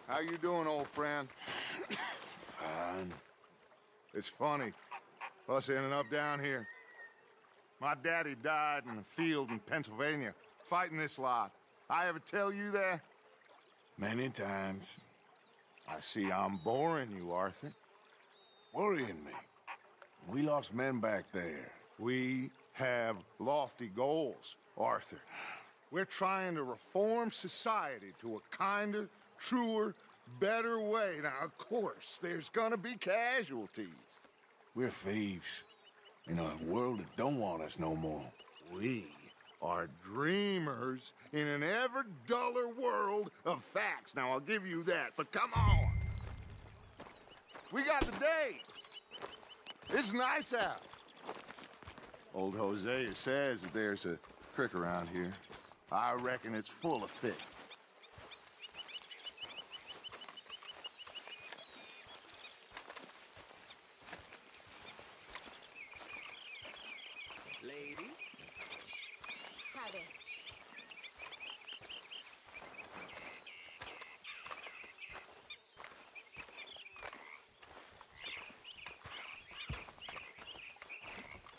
How you doing, old friend? Fine. It's funny, us ending up down here. My daddy died in a field in Pennsylvania, fighting this lot. I ever tell you that? Many times. I see I'm boring you, Arthur. Worrying me. We lost men back there. We have lofty goals, Arthur. We're trying to reform society to a kinder, truer, better way. Now, of course, there's gonna be casualties. We're thieves. In a world that don't want us no more. We are dreamers in an ever duller world of facts. Now, I'll give you that, but come on. We got the day. It's nice out. Old Hosea says that there's a creek around here. I reckon it's full of fish. Ladies? Hi there.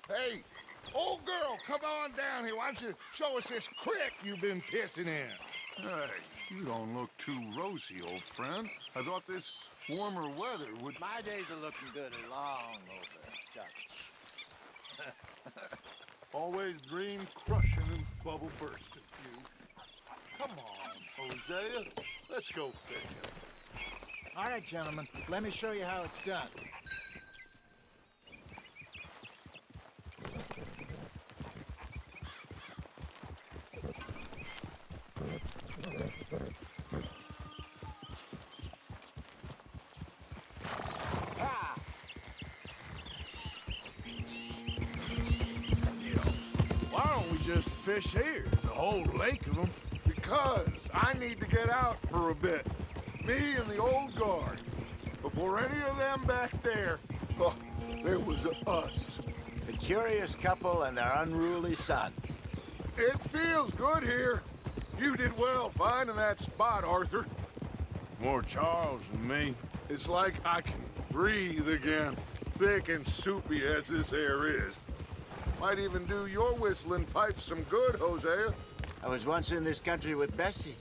Hey, old girl, come on down here. Why don't you show us this creek you've been pissing in? Hey, you don't look too rosy, old friend. I thought this warmer weather would... My days are looking good along over, Dutch. Always dream crushing and bubble bursting, you. Come on, Hosea. Let's go fishing. All right, gentlemen, let me show you how it's done. Why don't we just fish here? There's a whole lake of them. Because I need to get out for a bit. Me and the old guard. Before any of them back there, oh, there was us. The curious couple and their unruly son. It feels good here. You did well finding that spot, Arthur. More Charles than me. It's like I can breathe again, thick and soupy as this air is. Might even do your whistling pipes some good, Hosea. I was once in this country with Bessie.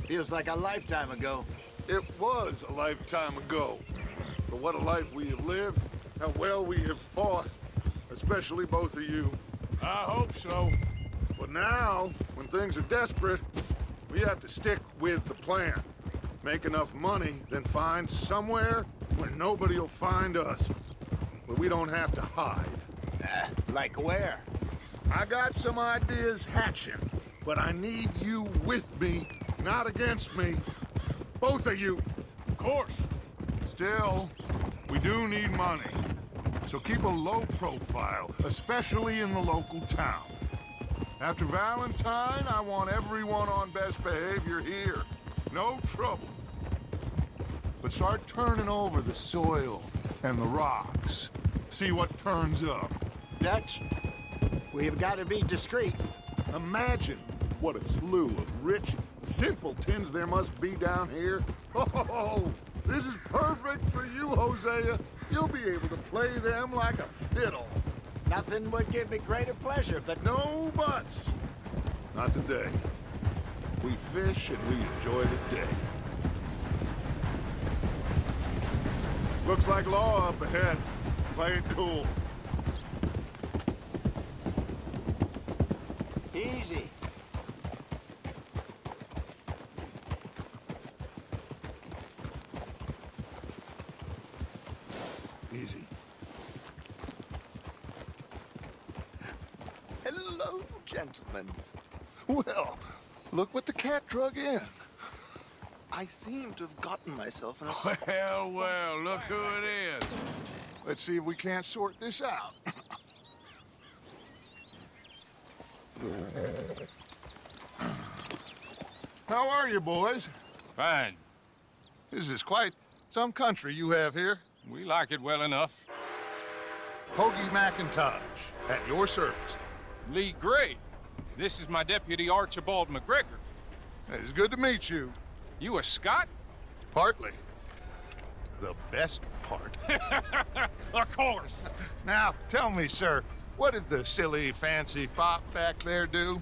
Feels like a lifetime ago. It was a lifetime ago. But what a life we have lived, how well we have fought, especially both of you. I hope so. But now, when things are desperate, we have to stick with the plan. Make enough money, then find somewhere where nobody will find us. Where we don't have to hide. Like where? I got some ideas hatching, but I need you with me, not against me. Both of you. Of course. Still, we do need money. So keep a low profile, especially in the local town. After Valentine, I want everyone on best behavior here. No trouble. But start turning over the soil and the rocks. See what turns up. Dutch, we've got to be discreet. Imagine what a slew of rich simpletons there must be down here. Oh, this is perfect for you, Hosea. You'll be able to play them like a fiddle. Nothing would give me greater pleasure, but No buts. Not today. We fish and we enjoy the day. Looks like law up ahead. Play it cool. easy. Easy. Hello, gentlemen. Well, look what the cat drug in. I seem to have gotten myself in a... Well, well, look who it is. Let's see if we can't sort this out. How are you, boys? Fine. This is quite some country you have here. We like it well enough. Hoagie McIntosh, at your service. Lee Gray. This is my deputy, Archibald McGregor. It's good to meet you. You a Scot? Partly. The best part. Of course. Now, tell me, sir, what did the silly, fancy fop back there do?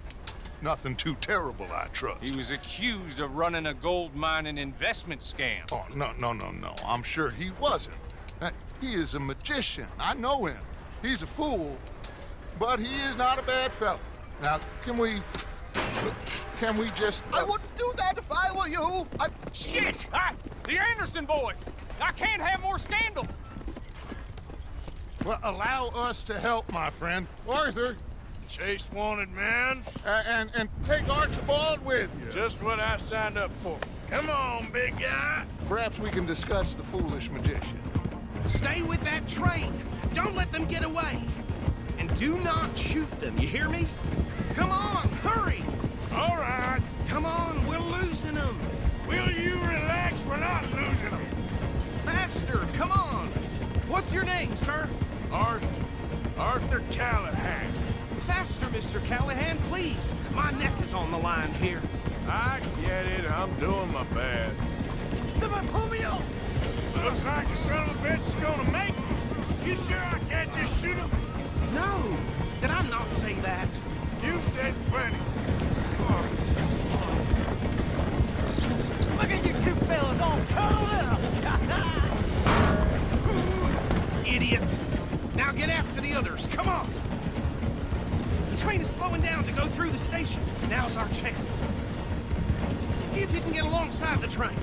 Nothing too terrible, I trust. He was accused of running a gold mining investment scam. Oh, no. I'm sure he wasn't. He is a magician. I know him. He's a fool, but he is not a bad fellow. Now, can we just... I wouldn't do that if I were you. Shit! The Anderson boys! I can't have more scandal! Well, allow us to help, my friend. Arthur, Chase wanted man. and take Archibald with you. Just what I signed up for. Come on, big guy. Perhaps we can discuss the foolish magician. Stay with that train. Don't let them get away. And do not shoot them, you hear me? Come on, hurry! All right. Come on, we're losing them. Will you relax? We're not losing them. Faster, come on. What's your name, sir? Arthur Callahan. Faster, Mr. Callahan, please. My neck is on the line here. I get it. I'm doing my best. Someone pull me up! Looks like the son of a bitch is gonna make it. You sure I can't just shoot him? No, did I not say that? You've said plenty. Look at you two fellas all cuddled up. Idiot! Now get after the others, come on! The train is slowing down to go through the station. Now's our chance. See if you can get alongside the train.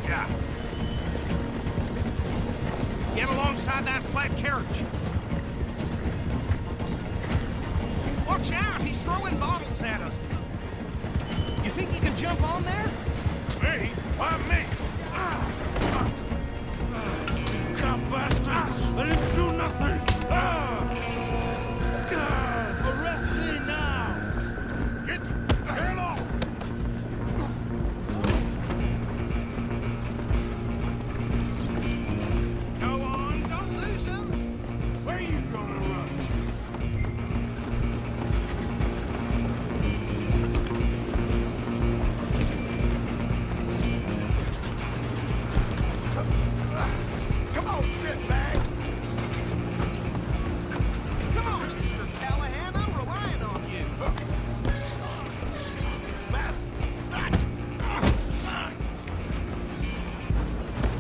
Yeah. Get alongside that flat carriage. Watch out, he's throwing bottles at us. You think you can jump on there? Me? Why me? God bastard! I didn't do nothing! Arrest me now! Get the hell off! Go on, don't lose him! Where you gonna run Come on, shitbag. Come on, Mr. Callahan, I'm relying on you.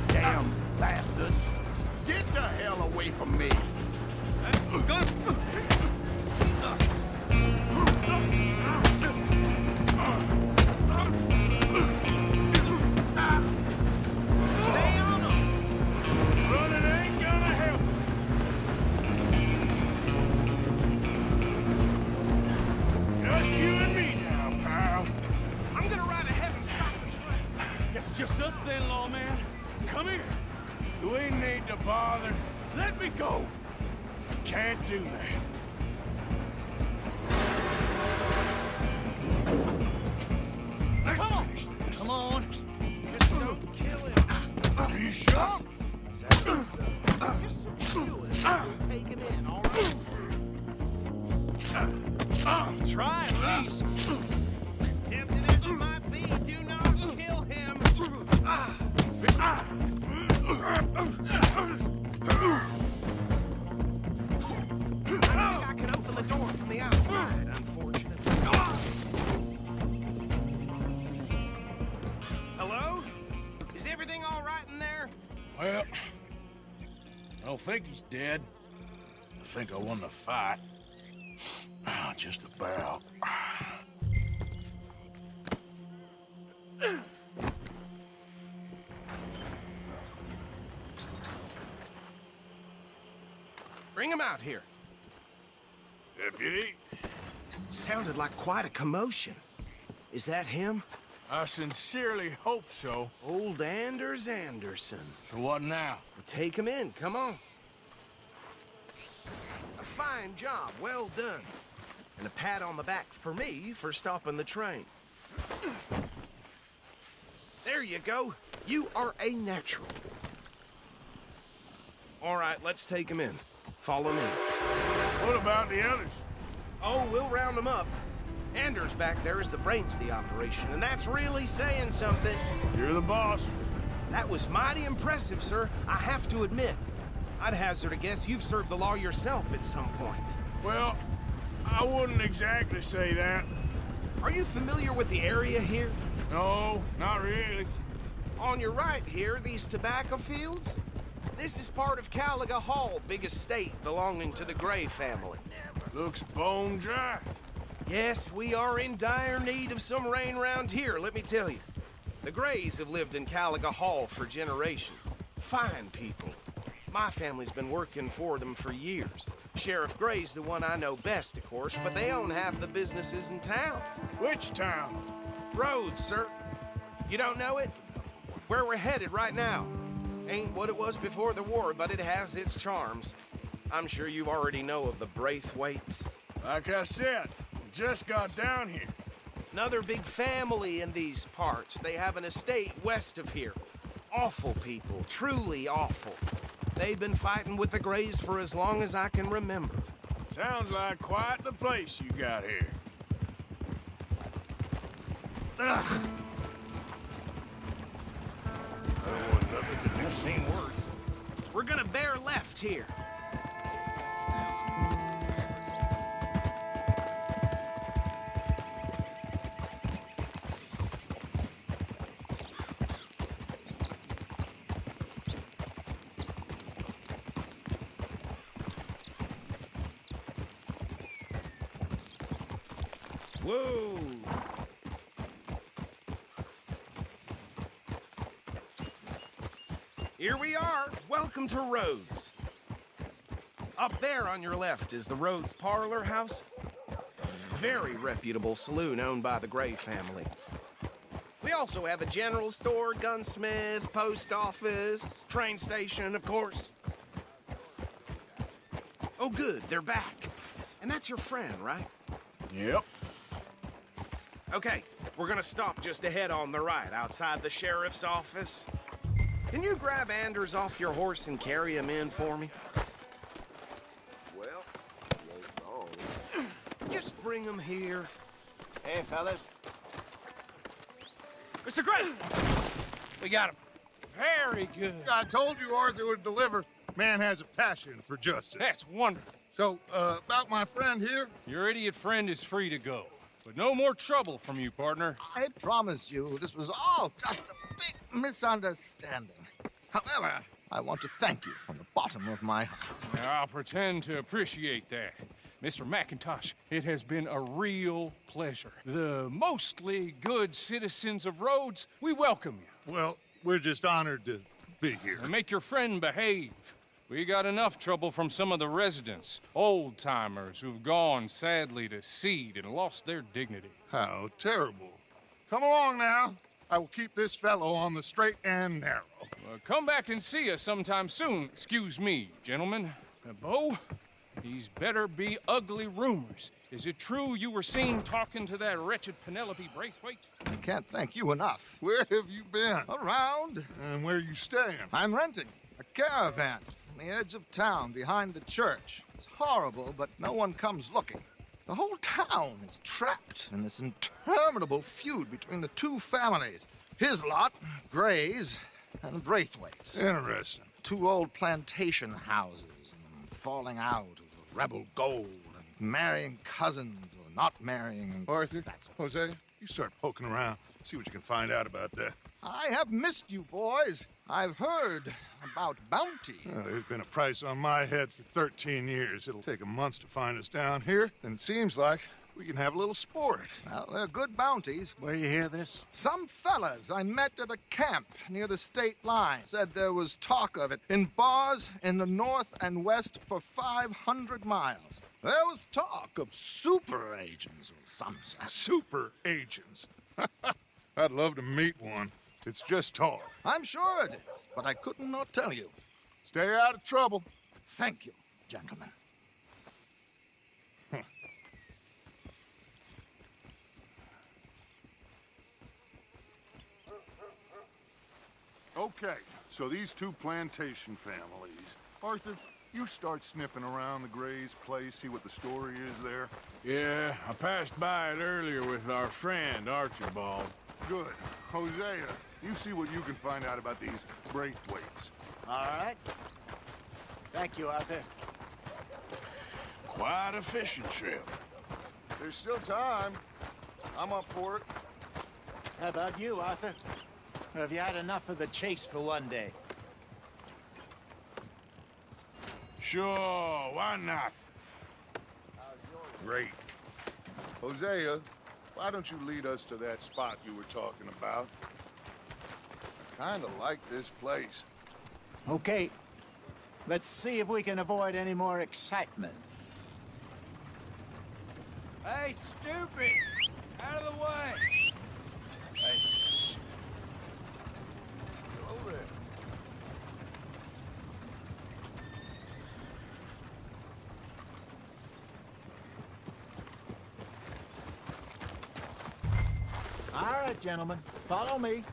Damn bastard. Get the hell away from me. Stay on him! Running ain't gonna help. Just you and me now, pal. I'm gonna ride ahead and stop the train. It's just us then, lawman. Come here. Do we need to bother? Let me go. Can't do that. Let's finish this. Come on. Just don't kill him. Are you sure? Take him in, all right? Try at least. Tempted as you might be, do not kill him. I think I can open the door from the outside, unfortunately. Hello? Is everything all right in there? Well, I don't think he's dead. I think I won the fight. Just about. Bring him out here. Deputy, Sounded like quite a commotion. Is that him? I sincerely hope so. Old Anders Anderson. So what now? Take him in, come on. A fine job, well done. And a pat on the back for me for stopping the train. There you go. You are a natural. All right, let's take him in. Follow me. What about the others? Oh, we'll round them up. Anders back there is the brains of the operation, and that's really saying something. You're the boss. That was mighty impressive, sir. I have to admit. I'd hazard a guess you've served the law yourself at some point. Well, I wouldn't exactly say that. Are you familiar with the area here? No, not really. On your right here, these tobacco fields? This is part of Caliga Hall, big estate belonging to the Gray family. Looks bone dry. Yes, we are in dire need of some rain round here, let me tell you. The Grays have lived in Caliga Hall for generations. Fine people. My family's been working for them for years. Sheriff Gray's the one I know best, of course, but they own half the businesses in town. Which town? Rhodes, sir. You don't know it? Where we're headed right now. Ain't what it was before the war, but it has its charms. I'm sure you already know of the Braithwaites. Like I said, just got down here. Another big family in these parts. They have an estate west of here. Awful people, truly awful. They've been fighting with the Grays for as long as I can remember. Sounds like quite the place you got here. Ugh. This ain't work. We're gonna bear left here. Whoa! Here we are. Welcome to Rhodes. Up there on your left is the Rhodes Parlor House. Very reputable saloon owned by the Gray family. We also have a general store, gunsmith, post office, train station, of course. Oh, good. They're back. And that's your friend, right? Yep. Okay, we're gonna stop just ahead on the right, outside the sheriff's office. Can you grab Anders off your horse and carry him in for me? Well, Just bring him here. Hey, fellas. Mr. Gray! We got him. Very good. I told you Arthur would deliver. Man has a passion for justice. That's wonderful. So, about my friend here? Your idiot friend is free to go. But no more trouble from you, partner. I promise you, this was all just a big misunderstanding. However, I want to thank you from the bottom of my heart. I'll pretend to appreciate that. Mr. McIntosh, it has been a real pleasure. The mostly good citizens of Rhodes, we welcome you. Well, we're just honored to be here. And make your friend behave. We got enough trouble from some of the residents, old-timers who've gone, sadly, to seed and lost their dignity. How terrible. Come along now. I will keep this fellow on the straight and narrow. Come back and see us sometime soon. Excuse me, gentlemen. Bo, these better be ugly rumors. Is it true you were seen talking to that wretched Penelope Braithwaite? I can't thank you enough. Where have you been? Around, And where are you staying? I'm renting a caravan on the edge of town behind the church. It's horrible, but no one comes looking. The whole town is trapped in this interminable feud between the two families. His lot, Gray's, and Braithwaite's. Interesting. Two old plantation houses, and falling out over rebel gold, and marrying cousins or not marrying. And Arthur, That's Hosea, you start poking around. See what you can find out about that. I have missed you, boys. I've heard about bounty. There's been a price on my head for 13 years. It'll take 'em months to find us down here, and it seems like we can have a little sport. Well, they're good bounties. Where you hear this? Some fellas I met at a camp near the state line said there was talk of it in bars in the north and west for 500 miles. There was talk of super agents or some such. Super agents. I'd love to meet one. It's just talk. I'm sure it is, but I couldn't not tell you. Stay out of trouble. Thank you, gentlemen. Okay, so these two plantation families. Arthur, you start sniffing around the Gray's place, see what the story is there? Yeah, I passed by it earlier with our friend, Archibald. Good. Hosea, you see what you can find out about these Braithwaites. All right. Thank you, Arthur. Quite a fishing trip. There's still time. I'm up for it. How about you, Arthur? Or have you had enough of the chase for one day? Sure, why not? Great. Hosea, why don't you lead us to that spot you were talking about? I kinda like this place. Okay. Let's see if we can avoid any more excitement. Hey, stupid! Out of the way! Over there. All right, gentlemen. Follow me.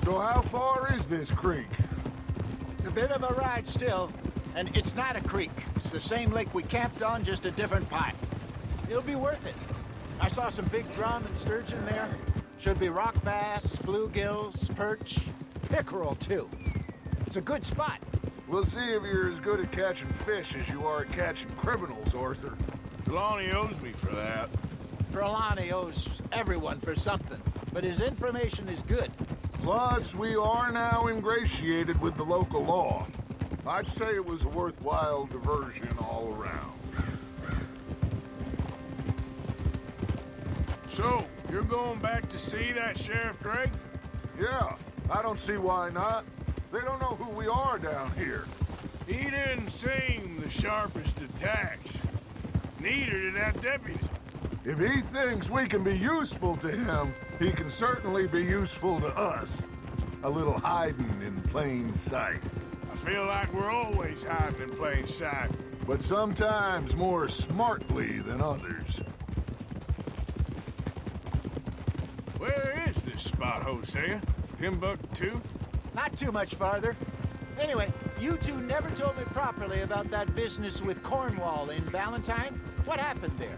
So how far is this creek? It's a bit of a ride still, and it's not a creek. It's the same lake we camped on, just a different part. It'll be worth it. I saw some big drum and sturgeon there. Should be rock bass, bluegills, perch, pickerel too. It's a good spot. We'll see if you're as good at catching fish as you are at catching criminals, Arthur. Trelawney owes me for that. Trelawney owes everyone for something, but his information is good. Plus, we are now ingratiated with the local law. I'd say it was a worthwhile diversion all around. So, you're going back to see that Sheriff Gray? Yeah, I don't see why not. They don't know who we are down here. He didn't seem the sharpest attacks. Neither did that deputy. If he thinks we can be useful to him, he can certainly be useful to us. A little hiding in plain sight. I feel like we're always hiding in plain sight. But sometimes more smartly than others. Where is this spot, Hosea? Timbuktu? Not too much farther. Anyway, you two never told me properly about that business with Cornwall in Valentine. What happened there?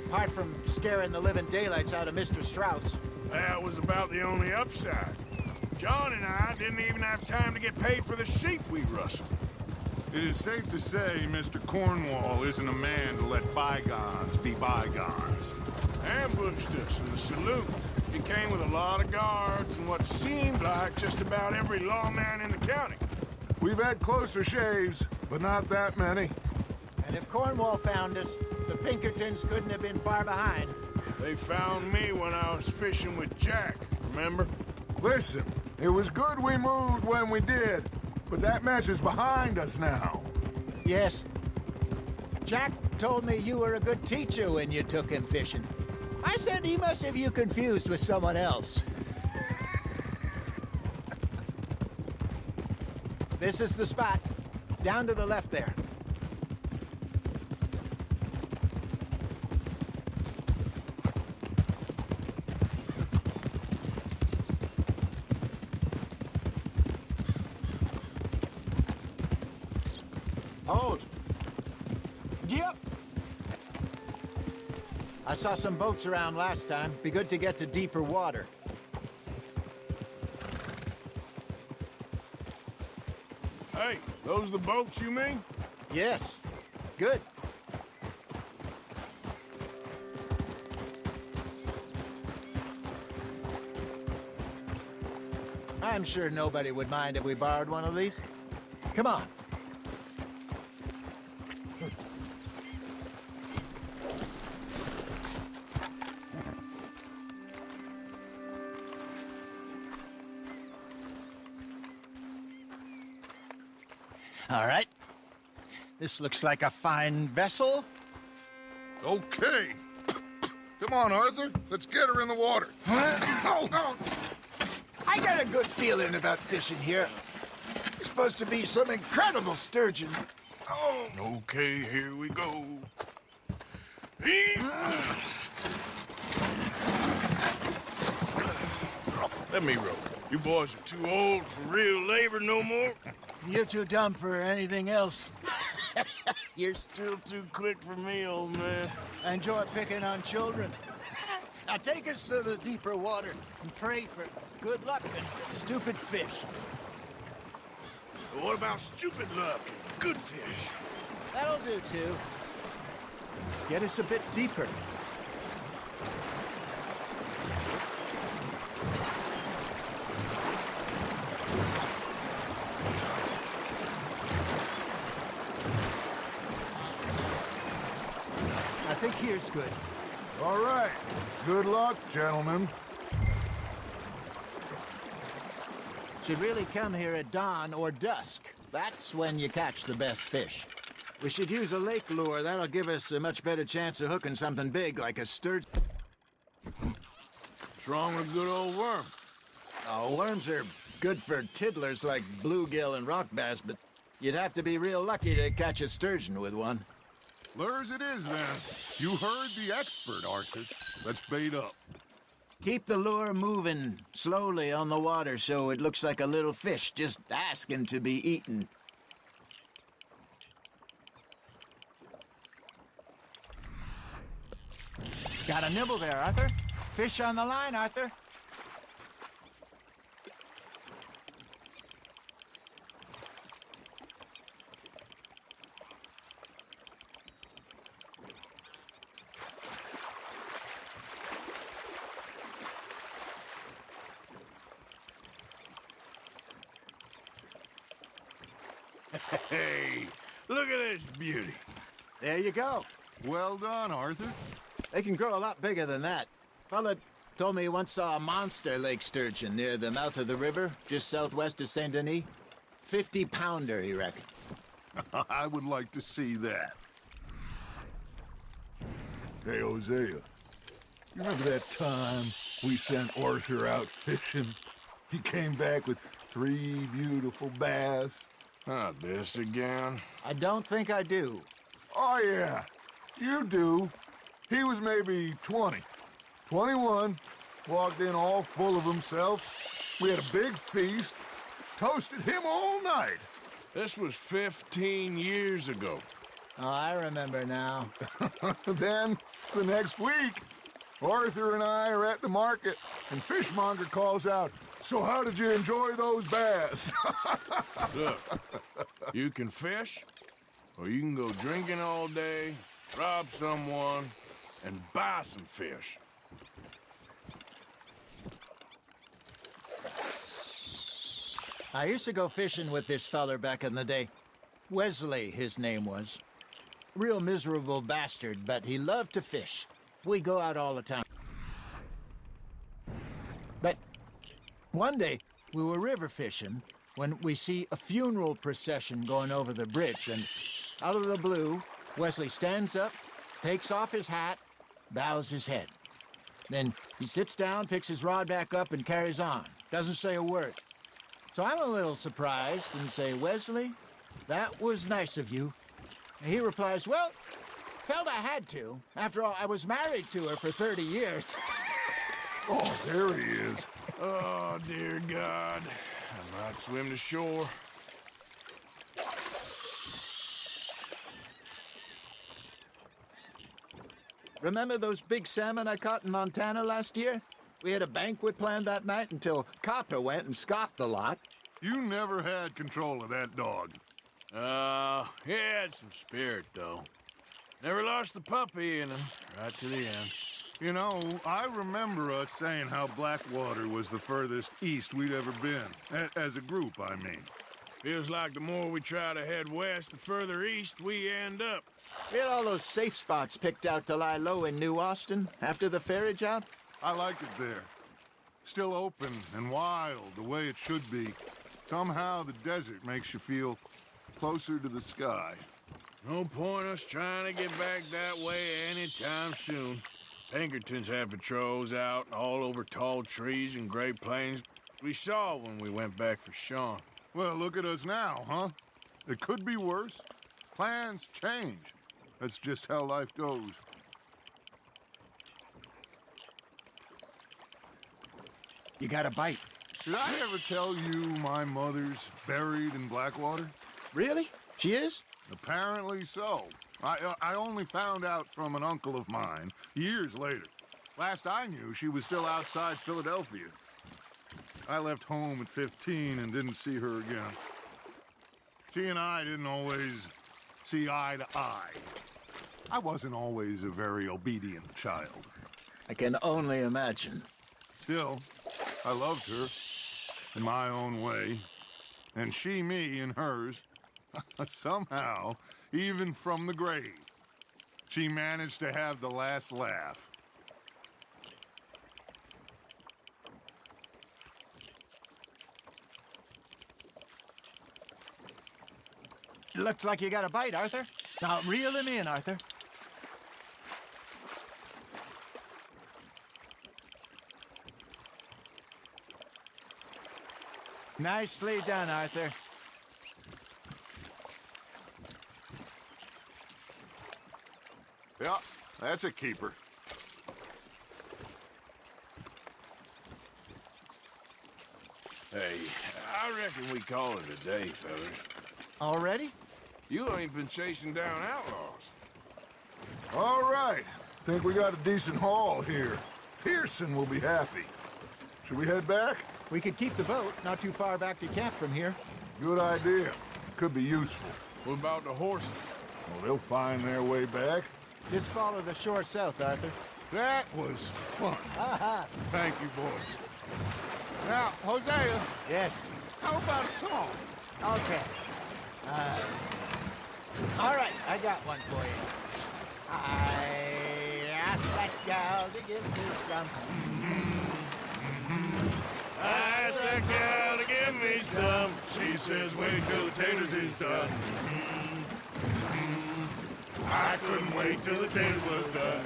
Apart from scaring the living daylights out of Mr. Strauss. That was about the only upside. John and I didn't even have time to get paid for the sheep we rustled. It is safe to say Mr. Cornwall isn't a man to let bygones be bygones. Ambushed us in the saloon. He came with a lot of guards and what seemed like just about every lawman in the county. We've had closer shaves, but not that many. And if Cornwall found us, the Pinkertons couldn't have been far behind. They found me when I was fishing with Jack, remember? Listen, it was good we moved when we did, but that mess is behind us now. Yes. Jack told me you were a good teacher when you took him fishing. I said he must have you confused with someone else. This is the spot. Down to the left there. Hold. Yep. I saw some boats around last time. Be good to get to deeper water. Hey, those the boats you mean? Yes. Good. I'm sure nobody would mind if we borrowed one of these. Come on. All right. This looks like a fine vessel. Okay. Come on, Arthur. Let's get her in the water. Oh. I got a good feeling about fishing here. It's supposed to be some incredible sturgeon. Oh. Okay, here we go. Let me row. You boys are too old for real labor no more. You're too dumb for anything else. You're still too quick for me, old man. I enjoy picking on children. Now take us to the deeper water and pray for good luck and stupid fish. What about stupid luck and good fish? That'll do, too. Get us a bit deeper. I think here's good. All right. Good luck, gentlemen. Should really come here at dawn or dusk. That's when you catch the best fish. We should use a lake lure. That'll give us a much better chance of hooking something big like a sturgeon. What's wrong with a good old worm? Oh, worms are good for tiddlers like bluegill and rock bass, but you'd have to be real lucky to catch a sturgeon with one. Lures it is, then. You heard the expert, Arthur. Let's bait up. Keep the lure moving slowly on the water so it looks like a little fish just asking to be eaten. Got a nibble there, Arthur. Fish on the line, Arthur. Hey, look at this beauty. There you go. Well done, Arthur. They can grow a lot bigger than that. Fella told me he once saw a monster lake sturgeon near the mouth of the river, just southwest of Saint Denis. 50-pounder, he reckoned. I would like to see that. Hey, Hosea. You remember that time we sent Arthur out fishing? He came back with 3 beautiful bass. Not this again. I don't think I do. Oh, yeah. You do. He was maybe 20. 21. Walked in all full of himself. We had a big feast. Toasted him all night. This was 15 years ago. Oh, I remember now. Then, the next week, Arthur and I are at the market, and Fishmonger calls out, "So how did you enjoy those bass?" Look, you can fish, or you can go drinking all day, rob someone, and buy some fish. I used to go fishing with this feller back in the day. Wesley, his name was. Real miserable bastard, but he loved to fish. We'd go out all the time. But one day, we were river fishing when we see a funeral procession going over the bridge, and out of the blue, Wesley stands up, takes off his hat, bows his head. Then he sits down, picks his rod back up, and carries on. Doesn't say a word. So I'm a little surprised and say, "Wesley, that was nice of you." And he replies, "Well, felt I had to. After all, I was married to her for 30 years. Oh, there he is. Oh, dear God. I might swim to shore. Remember those big salmon I caught in Montana last year? We had a banquet planned that night until Copper went and scoffed the lot. You never had control of that dog. He had some spirit, though. Never lost the puppy in him, right to the end. You know, I remember us saying how Blackwater was the furthest east we'd ever been. As a group, I mean. Feels like the more we try to head west, the further east we end up. We had all those safe spots picked out to lie low in New Austin after the ferry job. I like it there. Still open and wild, the way it should be. Somehow the desert makes you feel closer to the sky. No point us trying to get back that way anytime soon. Pinkertons have patrols out all over tall trees and Great Plains. We saw when we went back for Sean. Well, look at us now, huh? It could be worse. Plans change. That's just how life goes. You got a bite. Did I ever tell you my mother's buried in Blackwater? Really? She is? Apparently so. I only found out from an uncle of mine years later. Last I knew, she was still outside Philadelphia. I left home at 15 and didn't see her again. She and I didn't always see eye to eye. I wasn't always a very obedient child. I can only imagine. Still, I loved her in my own way, and she me in hers. Somehow, even from the grave, she managed to have the last laugh. Looks like you got a bite, Arthur. Now reel him in, Arthur. Nicely done, Arthur. Yeah, that's a keeper. Hey, I reckon we call it a day, fellas. Already? You ain't been chasing down outlaws. All right. Think we got a decent haul here. Pearson will be happy. Should we head back? We could keep the boat not too far back to camp from here. Good idea. Could be useful. What about the horses? Well, they'll find their way back. Just follow the shore south, Arthur. That was fun. Aha! Thank you, boys. Now, Hosea, Yes. how about a song? Okay. All right, I got one for you. I asked that gal to give me some. I asked that gal to give me some. She says, wait till the taters is done. I couldn't wait till the taters was done.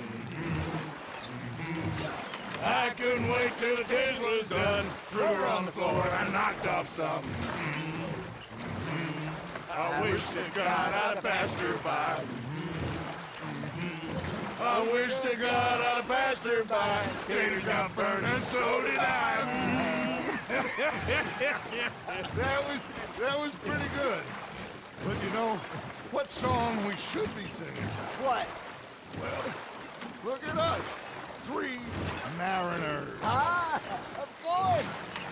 I couldn't wait till the taters was done. Threw her on the floor and I knocked off some. I wish to God I'd have passed her by. I wish to God I'd have passed her by. Taters got burned and so did I. That was pretty good. But you know, what song we should be singing? What? Well, look at us. 3 mariners. Ah, of course.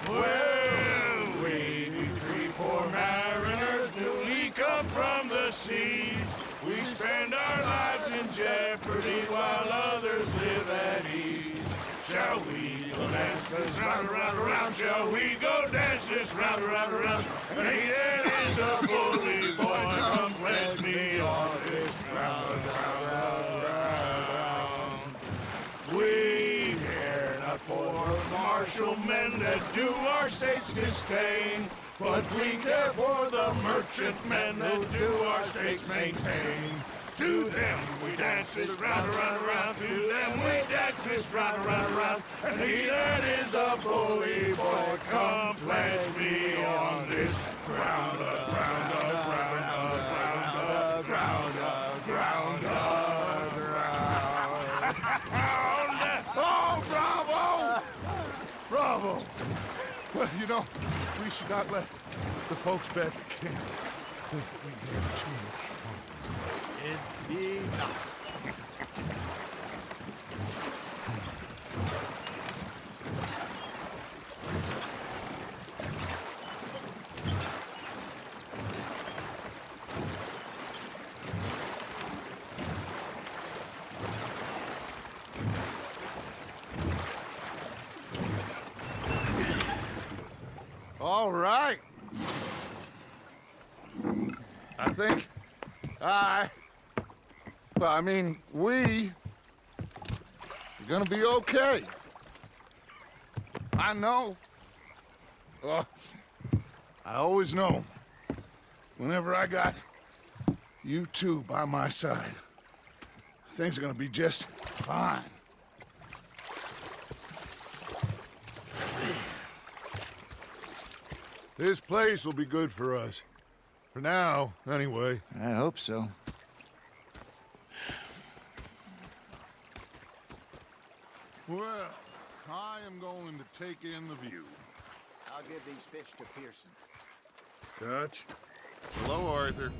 Well, we 3 poor mariners newly come from the seas. We spend our lives in jeopardy while others live at ease. Shall we go dance this round, around, around? Shall we go dance this round, around, around? And he that is a bully boy, come pledge me on this ground, We care not for the martial men that do our state's disdain, but we care for the merchantmen that do our states maintain. To them we dance this round, around, around. To them we dance this round, around, around. And he that is a bully boy, come pledge me on this ground, ground, ground, ground, ground, ground, ground. Oh, bravo! Bravo! Well, you know, we should not let the folks back at camp think that we had too much fun. Indeed not. All right. I think we are gonna be okay. I know. I always know. Whenever I got you two by my side, things are gonna be just fine. This place will be good for us. For now, anyway. I hope so. Well, I am going to take in the view. I'll give these fish to Pearson. Dutch? Hello, Arthur.